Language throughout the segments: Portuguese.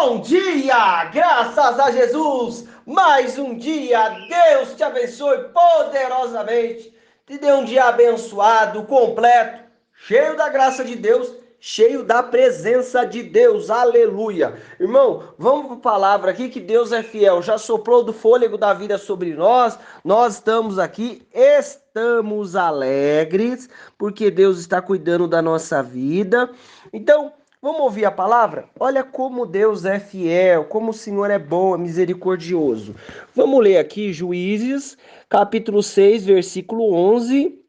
Bom dia, graças a Jesus, mais um dia, Deus te abençoe poderosamente, te dê um dia abençoado, completo, cheio da graça de Deus, cheio da presença de Deus, aleluia. Irmão, vamos para a palavra aqui que Deus é fiel, já soprou do fôlego da vida sobre nós estamos aqui, estamos alegres, porque Deus está cuidando da nossa vida, então... Vamos ouvir a palavra? Olha como Deus é fiel, como o Senhor é bom, é misericordioso. Vamos ler aqui Juízes, capítulo 6, versículo 11,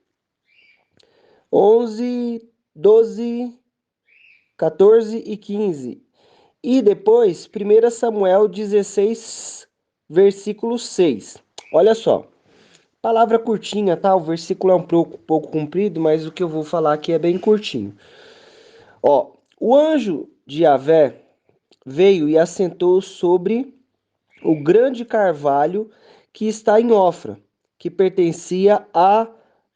12, 14 e 15. E depois 1 Samuel 16, versículo 6. Olha só, palavra curtinha, tá? O versículo é um pouco comprido, mas o que eu vou falar aqui é bem curtinho. Ó, o anjo de Yahvé veio e assentou sobre o grande carvalho que está em Ofra, que pertencia a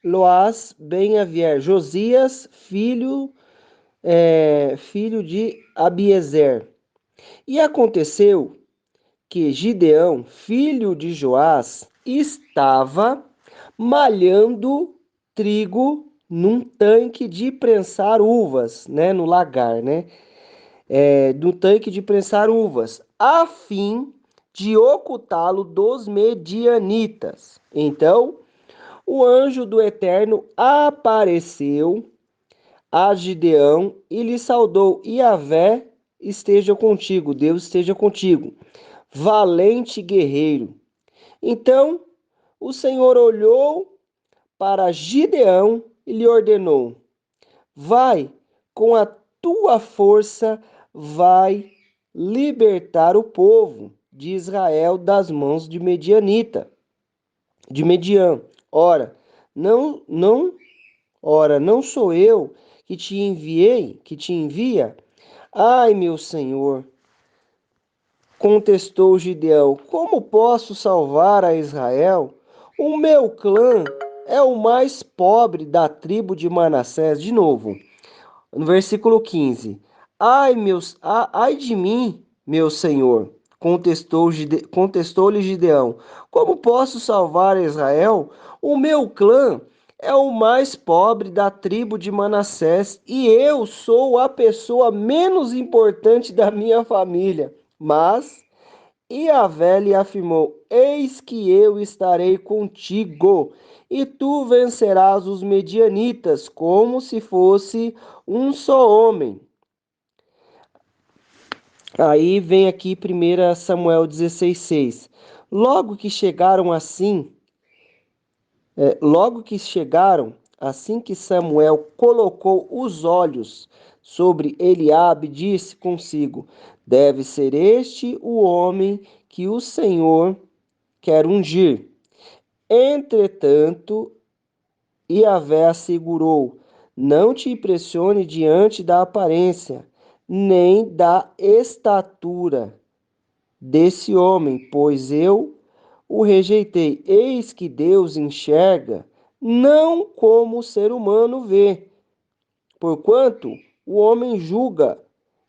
Loás ben-Avier, Josias, filho de Abiezer. E aconteceu que Gideão, filho de Joás, estava malhando trigo num tanque de prensar uvas, né, no lagar, né? Do tanque de prensar uvas, a fim de ocultá-lo dos medianitas. Então, o anjo do Eterno apareceu a Gideão e lhe saudou: Yahvé esteja contigo, Deus esteja contigo, valente guerreiro. Então, o Senhor olhou para Gideão e lhe ordenou: vai com a tua força, vai libertar o povo de Israel das mãos de Mediã. Não, não, não sou eu que te envia? Ai, meu Senhor, contestou Gideão, como posso salvar a Israel? O meu clã é o mais pobre da tribo de Manassés. De novo. No versículo 15. Ai de mim, meu senhor, contestou-lhe Gideão. Como posso salvar Israel? O meu clã é o mais pobre da tribo de Manassés e eu sou a pessoa menos importante da minha família. Mas Yahvé lhe afirmou: eis que eu estarei contigo, e tu vencerás os medianitas, como se fosse um só homem. Aí vem aqui 1 Samuel 16,6. Logo que chegaram, assim que Samuel colocou os olhos sobre Eliabe, disse consigo: deve ser este o homem que o Senhor quer ungir. Entretanto, Yahvé assegurou: não te impressione diante da aparência, nem da estatura desse homem, pois eu o rejeitei. Eis que Deus enxerga não como o ser humano vê, porquanto o homem julga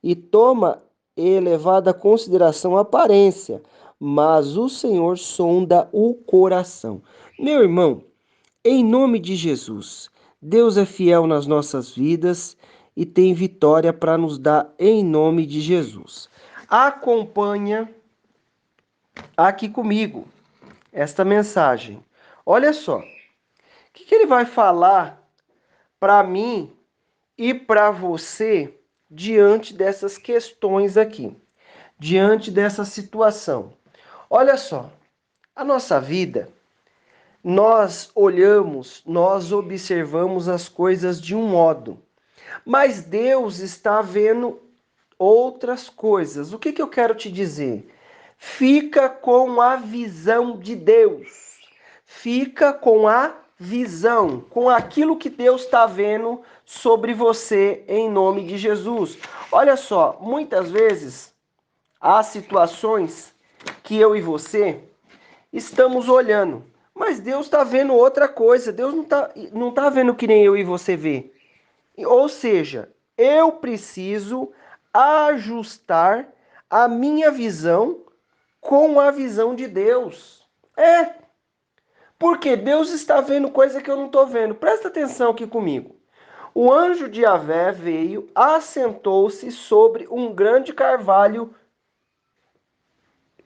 e toma elevada consideração a aparência, mas o Senhor sonda o coração. Meu irmão, em nome de Jesus, Deus é fiel nas nossas vidas e tem vitória para nos dar em nome de Jesus. Acompanha aqui comigo esta mensagem. Olha só, o que ele vai falar para mim e para você diante dessas questões aqui, diante dessa situação. Olha só, a nossa vida, nós olhamos, nós observamos as coisas de um modo, mas Deus está vendo outras coisas. O que eu quero te dizer? Fica com a visão de Deus. Fica com a visão, com aquilo que Deus está vendo sobre você em nome de Jesus. Olha só, muitas vezes há situações que eu e você estamos olhando, mas Deus está vendo outra coisa. Deus não tá vendo que nem eu e você vê. Ou seja, eu preciso ajustar a minha visão com a visão de Deus. Porque Deus está vendo coisa que eu não estou vendo. Presta atenção aqui comigo. O anjo de Yahvé veio, assentou-se sobre um grande carvalho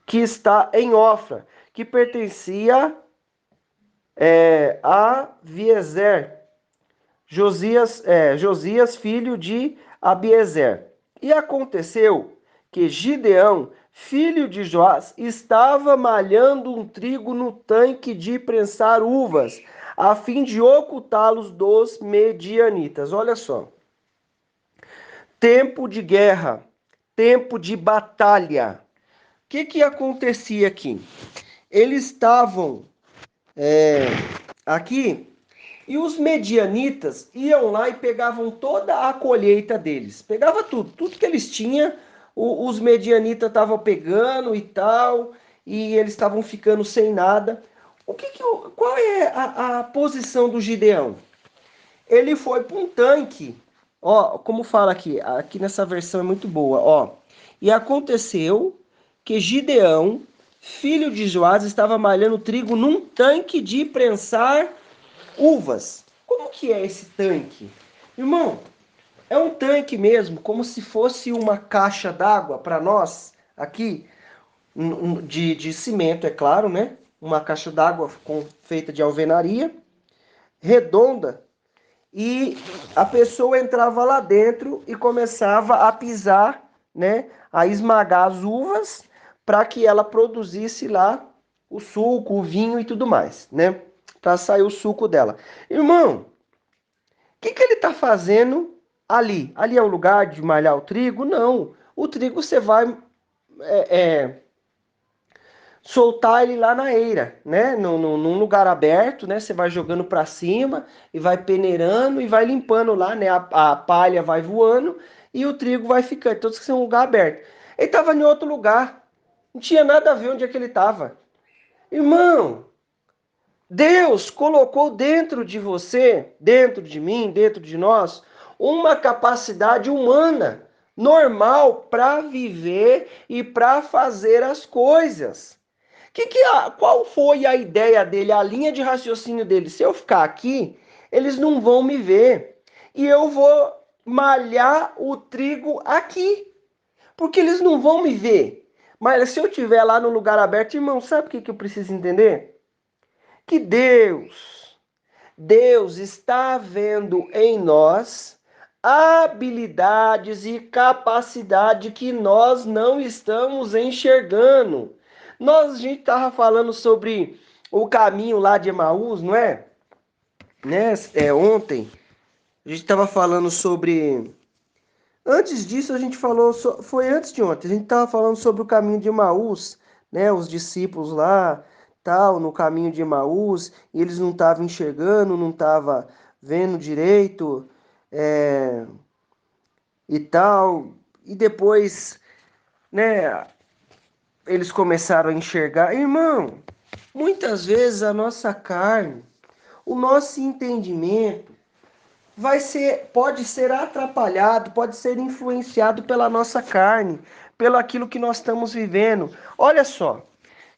que está em Ofra, que pertencia a Abiezer, Josias, filho de Abiezer. E aconteceu que Gideão, filho de Joás, estava malhando um trigo no tanque de prensar uvas, a fim de ocultá-los dos medianitas. Olha só. Tempo de guerra, tempo de batalha. O que acontecia aqui? Eles estavam aqui e os medianitas iam lá e pegavam toda a colheita deles. Pegava tudo que eles tinham, os medianitas estavam pegando e tal, e eles estavam ficando sem nada. Qual é a posição do Gideão? Ele foi para um tanque, ó, como fala aqui nessa versão é muito boa, ó. E aconteceu que Gideão, filho de Joás, estava malhando trigo num tanque de prensar uvas. Como que é esse tanque? Irmão, é um tanque mesmo, como se fosse uma caixa d'água para nós aqui, de cimento, é claro, né? Uma caixa d'água feita de alvenaria, redonda, e a pessoa entrava lá dentro e começava a pisar, né? A esmagar as uvas para que ela produzisse lá o suco, o vinho e tudo mais, né? Para sair o suco dela. Irmão, o que ele está fazendo ali? Ali é o lugar de malhar o trigo? Não. O trigo você vai soltar ele lá na eira, né? Num lugar aberto, né? Você vai jogando para cima e vai peneirando e vai limpando lá, né? A palha vai voando e o trigo vai ficando. Então, isso é um lugar aberto. Ele estava em outro lugar. Não tinha nada a ver onde é que ele estava. Irmão, Deus colocou dentro de você, dentro de mim, dentro de nós, uma capacidade humana normal para viver e para fazer as coisas. Qual foi a ideia dele, a linha de raciocínio dele? Se eu ficar aqui, eles não vão me ver. E eu vou malhar o trigo aqui. Porque eles não vão me ver. Mas se eu estiver lá no lugar aberto, irmão, sabe o que eu preciso entender? Que Deus está vendo em nós habilidades e capacidade que nós não estamos enxergando. A gente estava falando sobre o caminho lá de Emaús, não é? Né? Ontem, a gente estava falando sobre... Antes disso, a gente falou... Foi antes de ontem, a gente estava falando sobre o caminho de Emaús, né? Os discípulos lá, tal, no caminho de Emaús, e eles não estavam enxergando, não estavam vendo direito, e tal. E depois, né, eles começaram a enxergar. Irmão, muitas vezes a nossa carne, o nosso entendimento pode ser atrapalhado, pode ser influenciado pela nossa carne, pelo aquilo que nós estamos vivendo. Olha só, o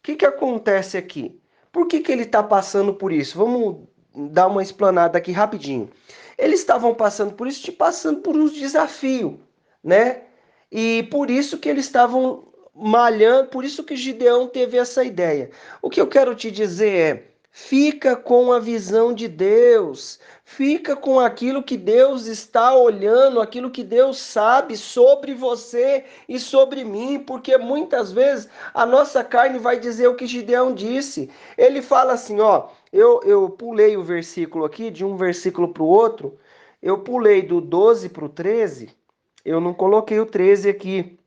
que acontece aqui? Por que ele está passando por isso? Vamos dar uma explanada aqui rapidinho. Eles estavam passando por isso, passando por uns desafios, né? E por isso que eles estavam malhando, por isso que Gideão teve essa ideia. O que eu quero te dizer é: fica com a visão de Deus, fica com aquilo que Deus está olhando, aquilo que Deus sabe sobre você e sobre mim, porque muitas vezes a nossa carne vai dizer o que Gideão disse. Ele fala assim, ó, eu pulei o versículo aqui, de um versículo para o outro, eu pulei do 12 para o 13, eu não coloquei o 13 aqui.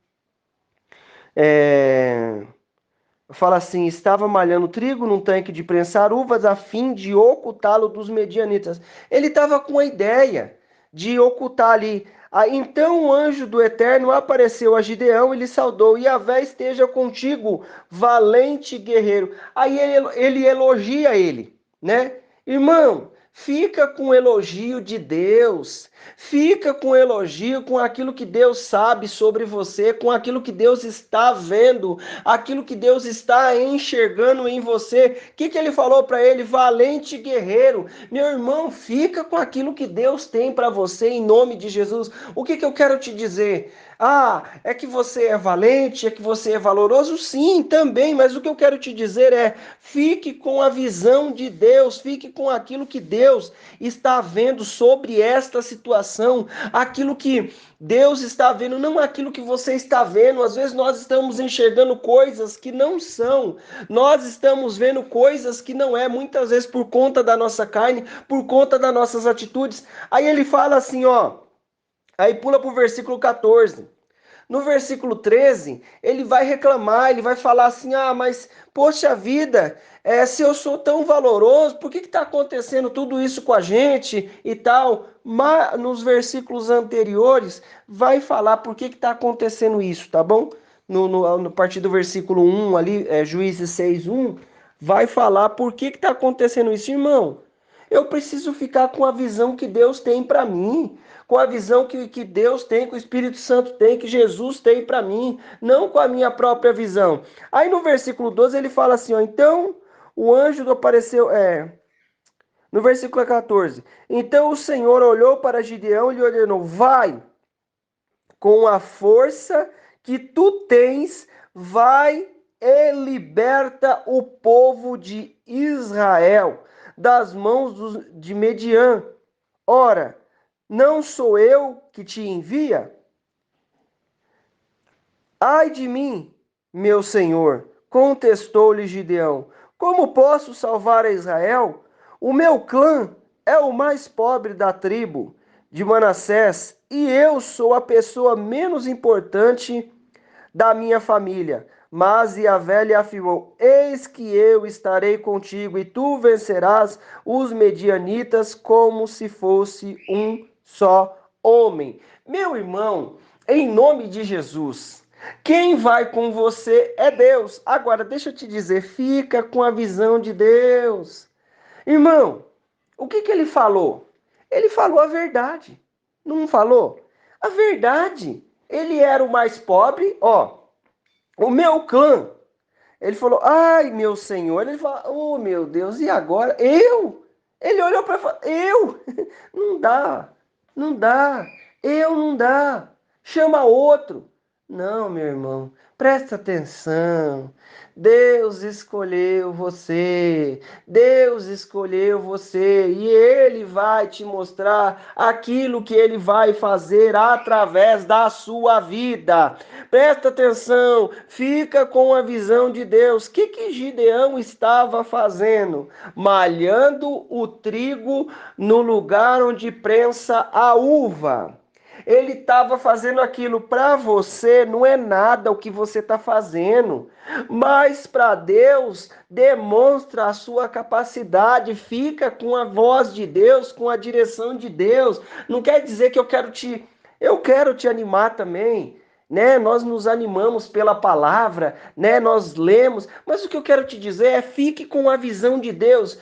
Fala assim, estava malhando trigo num tanque de prensar uvas a fim de ocultá-lo dos medianitas. Ele estava com a ideia de ocultar ali. Então o anjo do Eterno apareceu a Gideão e lhe saudou. Yahvé esteja contigo, valente guerreiro. Aí ele elogia ele, né? Irmão, Fica com o elogio de Deus. Fica com o elogio, com aquilo que Deus sabe sobre você, com aquilo que Deus está vendo, aquilo que Deus está enxergando em você. O que ele falou para ele? Valente guerreiro. Meu irmão, fica com aquilo que Deus tem para você em nome de Jesus. O que eu quero te dizer? Ah, é que você é valente, é que você é valoroso? Sim, também, mas o que eu quero te dizer é: fique com a visão de Deus, fique com aquilo que Deus está vendo sobre esta situação, aquilo que Deus está vendo, não aquilo que você está vendo. Às vezes nós estamos enxergando coisas que não são, nós estamos vendo coisas que não é, muitas vezes por conta da nossa carne, por conta das nossas atitudes. Aí ele fala assim, ó. Aí pula para o versículo 14. No versículo 13, ele vai reclamar, ele vai falar assim: ah, mas poxa vida, se eu sou tão valoroso, por que está acontecendo tudo isso com a gente e tal? Mas nos versículos anteriores, vai falar por que está acontecendo isso, tá bom? No partir do versículo 1 ali, Juízes 6:1, vai falar por que está acontecendo isso, irmão. Eu preciso ficar com a visão que Deus tem para mim, com a visão que Deus tem, que o Espírito Santo tem, que Jesus tem para mim, não com a minha própria visão. Aí no versículo 12 ele fala assim, ó, então o anjo apareceu, no versículo 14, então o Senhor olhou para Gideão e lhe ordenou, vai, com a força que tu tens, vai e liberta o povo de Israel das mãos de Mediã. Ora, não sou eu que te envia? Ai de mim, meu senhor, contestou-lhe Gideão, como posso salvar a Israel? O meu clã é o mais pobre da tribo de Manassés e eu sou a pessoa menos importante da minha família. Mas Yahvé lhe afirmou: eis que eu estarei contigo e tu vencerás os medianitas como se fosse um só homem. Meu irmão, em nome de Jesus, quem vai com você é Deus. Agora, deixa eu te dizer, fica com a visão de Deus. Irmão, o que ele falou? Ele falou a verdade. Não falou? A verdade. Ele era o mais pobre, ó. O meu clã. Ele falou, ai, meu senhor. Ele falou, oh, meu Deus, e agora? Eu? Ele olhou para ele e falou, eu? Não dá, não dá. Eu não dá. Chama outro. Não, meu irmão, presta atenção. Deus escolheu você. Deus escolheu você. E Ele vai te mostrar aquilo que Ele vai fazer através da sua vida. Presta atenção, fica com a visão de Deus. O que Gideão estava fazendo? Malhando o trigo no lugar onde prensa a uva. Ele estava fazendo aquilo para você, não é nada o que você está fazendo, mas para Deus demonstra a sua capacidade, fica com a voz de Deus, com a direção de Deus. Não quer dizer que eu quero te animar também, né? Nós nos animamos pela palavra, né? Nós lemos, mas o que eu quero te dizer é fique com a visão de Deus.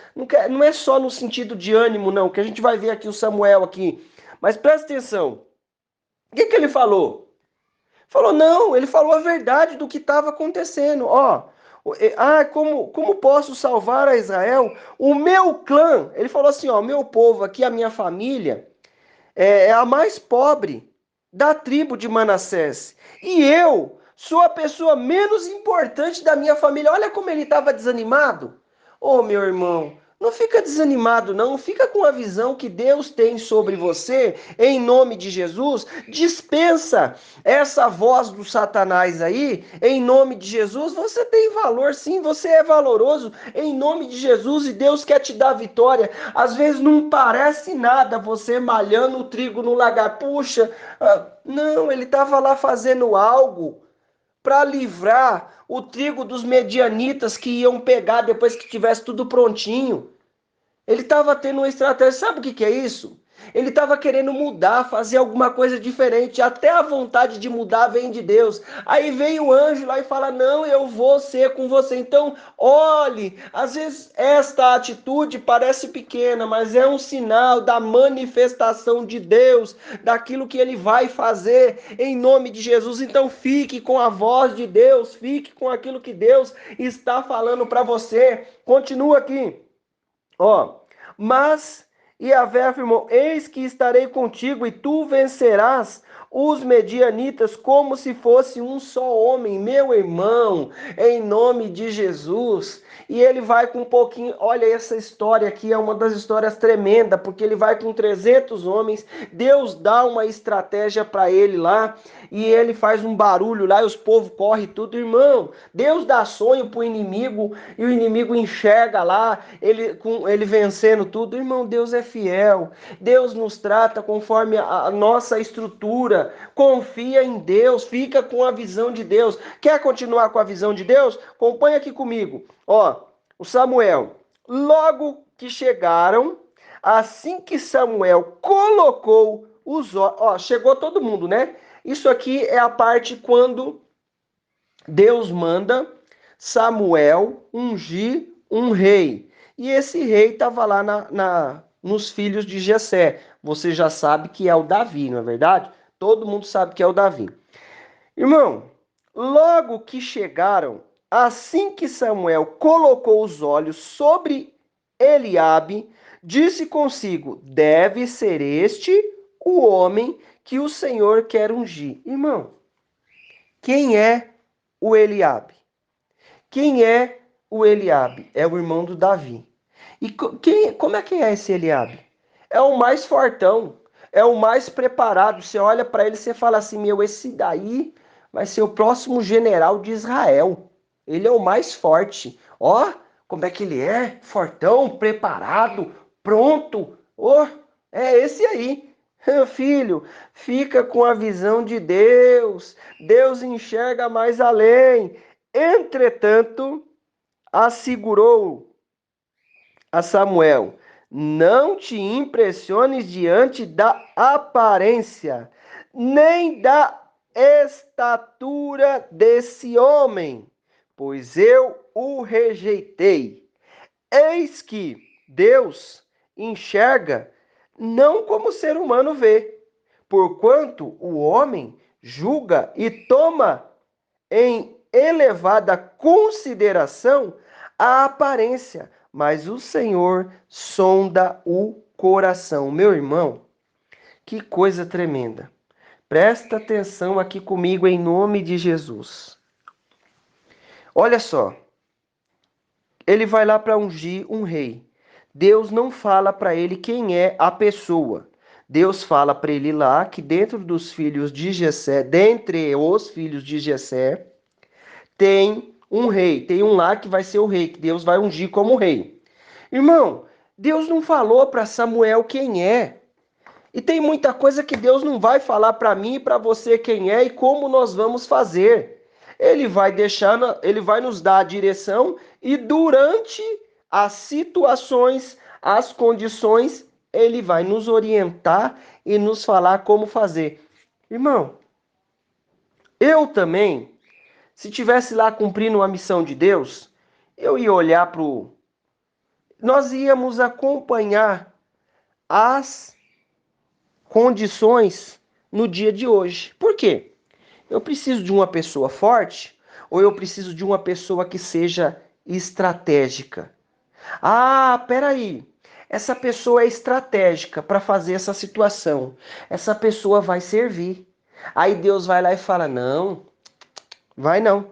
Não é só no sentido de ânimo, não, que a gente vai ver aqui o Samuel aqui. Mas presta atenção. O que ele falou? Falou, não, ele falou a verdade do que estava acontecendo. Ó, como posso salvar a Israel? O meu clã, ele falou assim, ó, meu povo aqui, a minha família, é a mais pobre da tribo de Manassés. E eu sou a pessoa menos importante da minha família. Olha como ele estava desanimado. Ô, meu irmão, não fica desanimado, não. Fica com a visão que Deus tem sobre você, em nome de Jesus. Dispensa essa voz do Satanás aí, em nome de Jesus. Você tem valor, sim, você é valoroso, em nome de Jesus, e Deus quer te dar vitória. Às vezes não parece nada você malhando o trigo no lagar. Puxa, não, ele estava lá fazendo algo para livrar o trigo dos medianitas que iam pegar depois que tivesse tudo prontinho. Ele estava tendo uma estratégia. Sabe o que é isso? Ele estava querendo mudar, fazer alguma coisa diferente. Até a vontade de mudar vem de Deus. Aí vem o anjo lá e fala: Não, eu vou ser com você. Então, olhe, às vezes esta atitude parece pequena, mas é um sinal da manifestação de Deus, daquilo que ele vai fazer em nome de Jesus. Então, fique com a voz de Deus, fique com aquilo que Deus está falando para você. Continua aqui. Ó, mas Yahvé afirmou: Eis que estarei contigo e tu vencerás os medianitas como se fosse um só homem, meu irmão, em nome de Jesus. E ele vai com um pouquinho, olha essa história aqui, é uma das histórias tremendas, porque ele vai com 300 homens, Deus dá uma estratégia para ele lá, e ele faz um barulho lá, e os povos correm tudo, irmão. Deus dá sonho pro inimigo, e o inimigo enxerga lá, ele vencendo tudo. Irmão, Deus é fiel, Deus nos trata conforme a nossa estrutura. Confia em Deus, fica com a visão de Deus. Quer continuar com a visão de Deus? Acompanha aqui comigo. Ó, o Samuel, logo que chegaram, assim que Samuel colocou os olhos, ó, chegou todo mundo, né? Isso aqui é a parte quando Deus manda Samuel ungir um rei. E esse rei estava lá nos filhos de Jessé. Você já sabe que é o Davi, não é verdade? Todo mundo sabe que é o Davi. Irmão, logo que chegaram, assim que Samuel colocou os olhos sobre Eliabe, disse consigo: Deve ser este o homem que o Senhor quer ungir. Irmão, quem é o Eliabe? Quem é o Eliabe? É o irmão do Davi. E como é que é esse Eliabe? É o mais fortão, é o mais preparado. Você olha para ele e você fala assim: Meu, esse daí vai ser o próximo general de Israel. Ele é o mais forte. Ó, como é que ele é? Fortão, preparado, pronto. Ó, é esse aí. Meu filho, fica com a visão de Deus. Deus enxerga mais além. Entretanto, assegurou a Samuel: Não te impressiones diante da aparência, nem da estatura desse homem, pois eu o rejeitei. Eis que Deus enxerga não como o ser humano vê, porquanto o homem julga e toma em elevada consideração a aparência, mas o Senhor sonda o coração. Meu irmão, que coisa tremenda. Presta atenção aqui comigo em nome de Jesus. Olha só, ele vai lá para ungir um rei. Deus não fala para ele quem é a pessoa. Deus fala para ele lá que dentro dos filhos de Jessé, dentre os filhos de Jessé, tem um rei, tem um lá que vai ser o rei, que Deus vai ungir como rei. Irmão, Deus não falou para Samuel quem é. E tem muita coisa que Deus não vai falar para mim e para você quem é e como nós vamos fazer. Ele vai deixar, ele vai nos dar a direção e durante as situações, as condições, ele vai nos orientar e nos falar como fazer. Irmão, eu também, se tivesse lá cumprindo uma missão de Deus, eu ia olhar para o. Nós íamos acompanhar as condições no dia de hoje. Por quê? Eu preciso de uma pessoa forte ou eu preciso de uma pessoa que seja estratégica? Ah, peraí. Essa pessoa é estratégica para fazer essa situação. Essa pessoa vai servir. Aí Deus vai lá e fala: Não, vai não.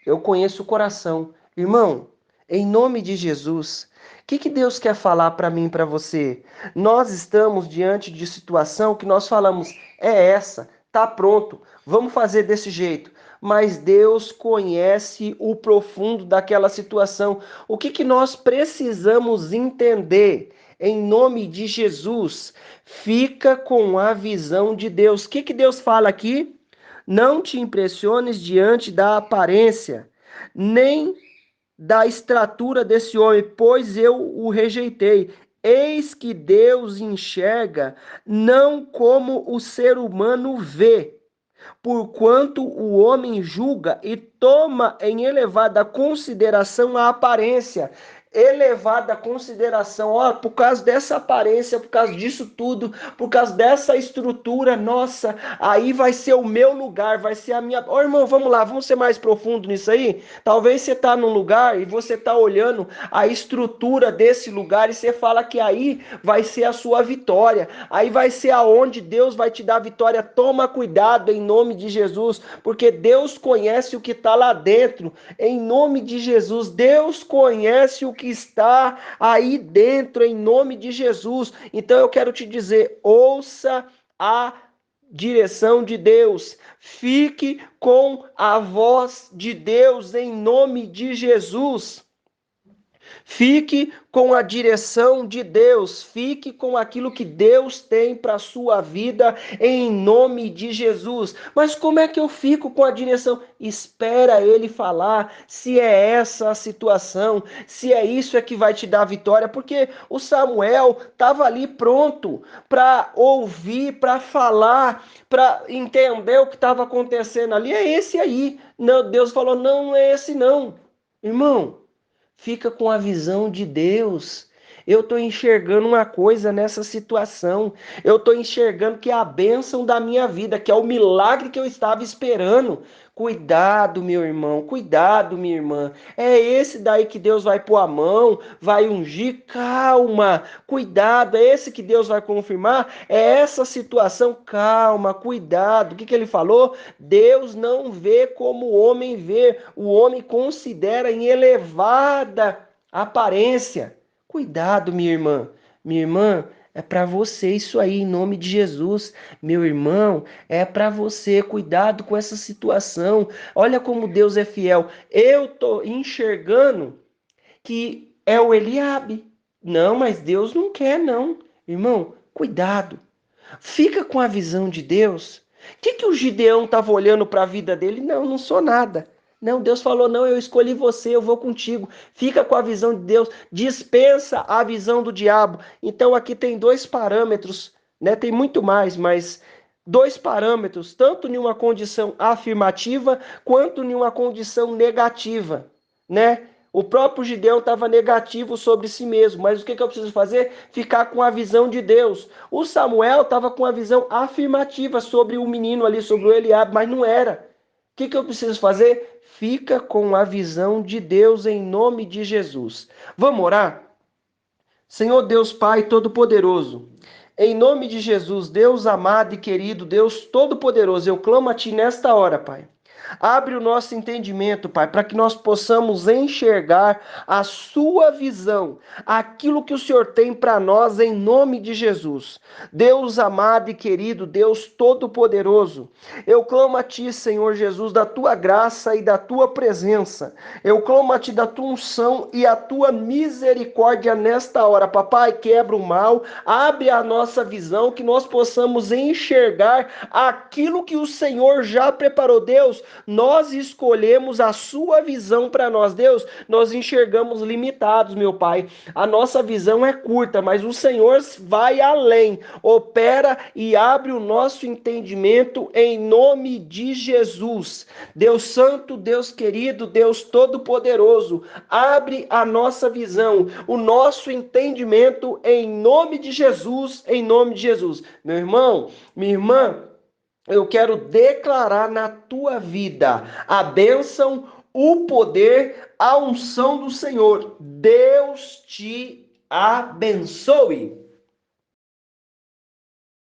Eu conheço o coração. Irmão, em nome de Jesus, o que Deus quer falar para mim e para você? Nós estamos diante de situação que nós falamos: É essa, tá pronto, vamos fazer desse jeito. Mas Deus conhece o profundo daquela situação. O que nós precisamos entender? Em nome de Jesus, fica com a visão de Deus. O que Deus fala aqui? Não te impressiones diante da aparência, nem da estatura desse homem, pois eu o rejeitei. Eis que Deus enxerga não como o ser humano vê, porquanto o homem julga e toma em elevada consideração a aparência. Elevada consideração, ó, por causa dessa aparência, por causa disso tudo, por causa dessa estrutura, nossa, aí vai ser o meu lugar, vai ser a minha. Ó, irmão, vamos lá, vamos ser mais profundo nisso aí? Talvez você tá num lugar e você tá olhando a estrutura desse lugar e você fala que aí vai ser a sua vitória, aí vai ser aonde Deus vai te dar vitória. Toma cuidado em nome de Jesus, porque Deus conhece o que está lá dentro, em nome de Jesus. Deus conhece o que está aí dentro, em nome de Jesus. Então eu quero te dizer, ouça a direção de Deus, fique com a voz de Deus, em nome de Jesus. Fique com a direção de Deus, fique com aquilo que Deus tem para a sua vida, em nome de Jesus. Mas como é que eu fico com a direção? Espera ele falar se é essa a situação, se é isso que vai te dar vitória, porque o Samuel estava ali pronto para ouvir, para falar, para entender o que estava acontecendo ali. É esse aí. Não, Deus falou: não, não é esse não. Irmão, fica com a visão de Deus. Eu estou enxergando uma coisa nessa situação. Eu estou enxergando que é a bênção da minha vida, que é o milagre que eu estava esperando. Cuidado, meu irmão, cuidado, minha irmã. É esse daí que Deus vai pôr a mão, vai ungir. Calma, cuidado. É esse que Deus vai confirmar. É essa situação. Calma, cuidado. O que ele falou? Deus não vê como o homem vê. O homem considera em elevada aparência. Cuidado, minha irmã. Minha irmã, é para você isso aí, em nome de Jesus. Meu irmão, é para você. Cuidado com essa situação. Olha como Deus é fiel. Eu tô enxergando que é o Eliabe. Não, mas Deus não quer, não. Irmão, cuidado. Fica com a visão de Deus. O que o Gideão estava olhando para a vida dele? Não, não sou nada. Não, Deus falou: não, eu escolhi você, eu vou contigo. Fica com a visão de Deus, dispensa a visão do diabo. Então aqui tem dois parâmetros, né? Tem muito mais, mas dois parâmetros, tanto em uma condição afirmativa quanto em uma condição negativa, né? O próprio Gideão estava negativo sobre si mesmo, mas o que eu preciso fazer? Ficar com a visão de Deus. O Samuel estava com a visão afirmativa sobre o menino ali, sobre o Eliabe, mas não era. O que eu preciso fazer? Fica com a visão de Deus em nome de Jesus. Vamos orar? Senhor Deus Pai Todo-Poderoso, em nome de Jesus, Deus amado e querido, Deus Todo-Poderoso, eu clamo a Ti nesta hora, Pai. Abre o nosso entendimento, Pai, para que nós possamos enxergar a Sua visão, aquilo que o Senhor tem para nós em nome de Jesus. Deus amado e querido, Deus Todo-Poderoso, eu clamo a Ti, Senhor Jesus, da Tua graça e da Tua presença. Eu clamo a Ti da Tua unção e a Tua misericórdia nesta hora. Papai, quebra o mal, abre a nossa visão, que nós possamos enxergar aquilo que o Senhor já preparou. Deus, nós escolhemos a Sua visão para nós. Deus, nós enxergamos limitados, meu Pai. A nossa visão é curta, mas o Senhor vai além, opera e abre o nosso entendimento em nome de Jesus. Deus Santo, Deus querido, Deus Todo-Poderoso, abre a nossa visão, o nosso entendimento em nome de Jesus, em nome de Jesus. Meu irmão, minha irmã, eu quero declarar na tua vida a bênção, o poder, a unção do Senhor. Deus te abençoe.